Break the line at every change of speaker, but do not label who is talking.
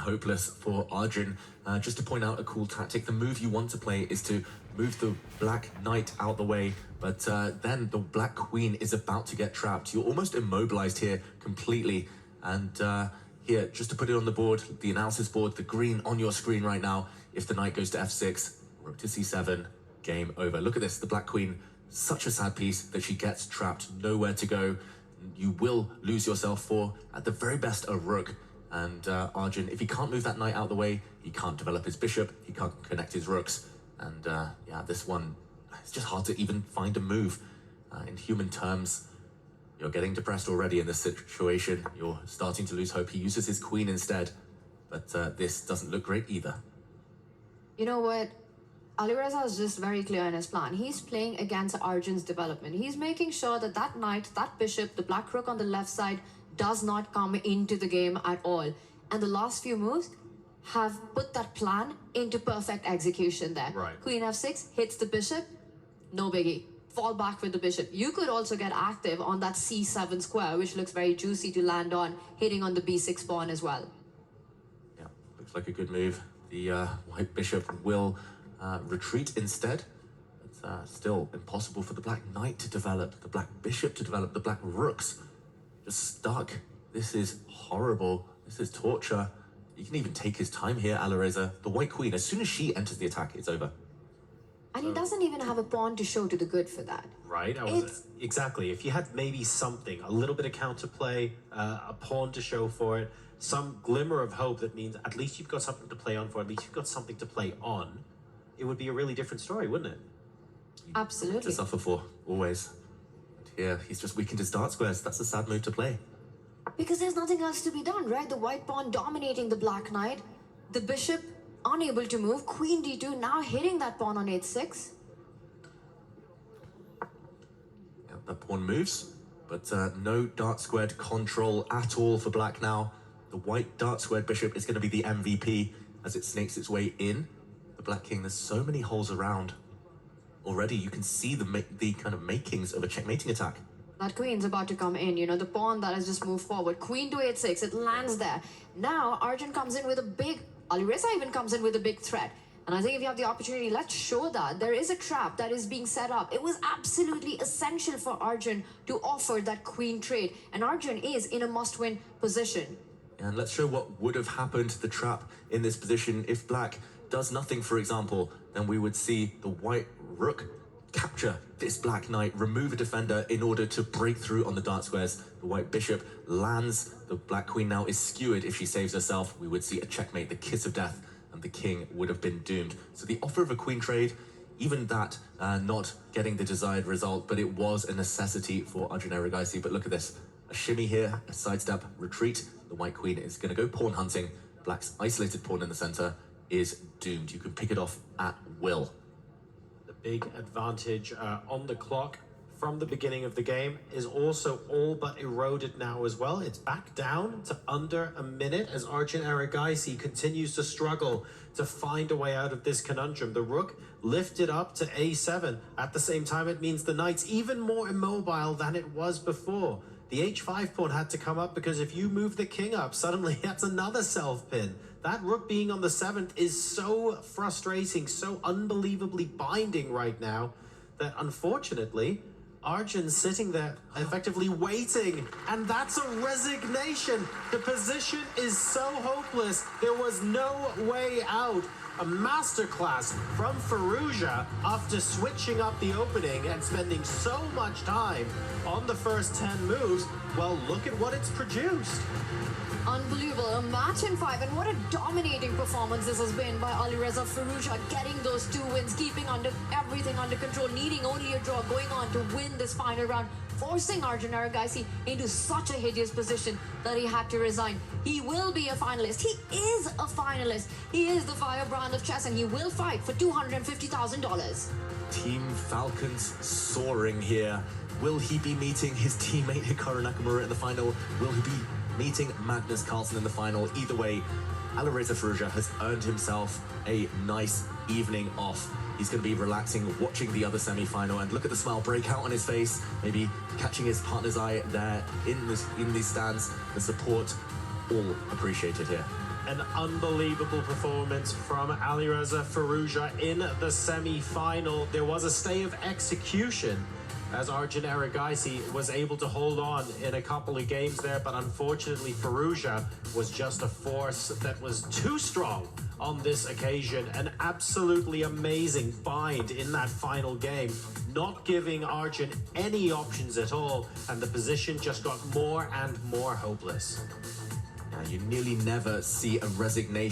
Hopeless for Arjun. Just to point out a cool tactic, the move you want to play is to move the black knight out the way, but then the black queen is about to get trapped. You're almost immobilized here completely, and here, just to put it on the board, the analysis board, the green on your screen right now, if the knight goes to f6, rook to c7, game over. Look at this, the black queen, such a sad piece that she gets trapped, nowhere to go. You will lose yourself for, at the very best, a rook. And Arjun, if he can't move that knight out the way, he can't develop his bishop, he can't connect his rooks. And yeah, this one, it's just hard to even find a move. In human terms, you're getting depressed already in this situation. You're starting to lose hope. He uses his queen instead, but this doesn't look great either.
You know what? Alireza is just very clear in his plan. He's playing against Arjun's development. He's making sure that that knight, that bishop, the black rook on the left side does not come into the game at all. And the last few moves have put that plan into perfect execution there.
Right.
Queen f6 hits the bishop, no biggie. Fall back with the bishop. You could also get active on that c7 square, which looks very juicy to land on, hitting on the b6 pawn as well.
Yeah, looks like a good move. The white bishop will retreat instead. It's still impossible for the black knight to develop, the black bishop to develop, the black rooks just stuck. This is horrible. This is torture. You can even take his time here, Alireza. The white queen, as soon as she enters the attack, it's over.
And he doesn't even have a pawn to show to the good for that.
Right, exactly. If you had maybe something, a little bit of counterplay, a pawn to show for it, some glimmer of hope that means at least you've got something to play on for, at least you've got something to play on, it would be a really different story, wouldn't it?
Absolutely.
To suffer for, always. And here, he's just weakened his dart squares. That's a sad move to play.
Because there's nothing else to be done, right? The white pawn dominating the black knight, the bishop unable to move, queen d2 now hitting that pawn on h6.
Yeah, that pawn moves, but no dart squared control at all for black now. The white dart squared bishop is going to be the MVP as it snakes its way in. The black king, there's so many holes around. Already you can see the kind of makings of a checkmating attack.
That queen's about to come in, you know, the pawn that has just moved forward. Queen to h6, it lands there. Now Arjun comes in with a big, Alireza even comes in with a big threat. And I think if you have the opportunity, let's show that. There is a trap that is being set up. It was absolutely essential for Arjun to offer that queen trade. And Arjun is in a must-win position.
And let's show what would have happened to the trap in this position. If black does nothing, for example, then we would see the white rook capture this black knight, remove a defender in order to break through on the dart squares. The white bishop lands. The black queen now is skewered. If she saves herself, we would see a checkmate, the kiss of death, and the king would have been doomed. So the offer of a queen trade, even that not getting the desired result, but it was a necessity for Arjun Erigaisi. But look at this, a shimmy here, a sidestep, retreat. The white queen is going to go pawn hunting. Black's isolated pawn in the center is doomed. You can pick it off at will.
Big advantage on the clock from the beginning of the game is also all but eroded now as well. It's back down to under a minute as Arjun Erigaisi continues to struggle to find a way out of this conundrum. The rook lifted up to a7. At the same time, it means the knight's even more immobile than it was before. The h5 pawn had to come up because if you move the king up, suddenly that's another self-pin. That rook being on the 7th is so frustrating, so unbelievably binding right now that unfortunately, Arjun's sitting there effectively waiting, and that's a resignation. The position is so hopeless. There was no way out. A masterclass from Firoujza after switching up the opening and spending so much time on the first 10 moves. Well, look at what it's produced.
Unbelievable, a match in 5, and what a dominating performance this has been by Alireza Firoujza, getting those 2 wins, keeping everything under control, needing only a draw, going on to win this final round, forcing Arjun Erigaisi into such a hideous position that he had to resign. He will be a finalist. He is a finalist. He is the firebrand of chess, and he will fight for $250,000.
Team Falcons soaring here. Will he be meeting his teammate Hikaru Nakamura in the final? Will he be meeting Magnus Carlsen in the final? Either way, Alireza Firoujza has earned himself a nice evening off. He's going to be relaxing, watching the other semi-final, and look at the smile break out on his face, maybe catching his partner's eye there in these stands. The support, all appreciated here.
An unbelievable performance from Alireza Firoujza in the semi-final. There was a stay of execution as Arjun Erigaisi was able to hold on in a couple of games there, but unfortunately Firoujza was just a force that was too strong on this occasion. An absolutely amazing bind in that final game, not giving Arjun any options at all, and the position just got more and more hopeless.
You nearly never see a resignation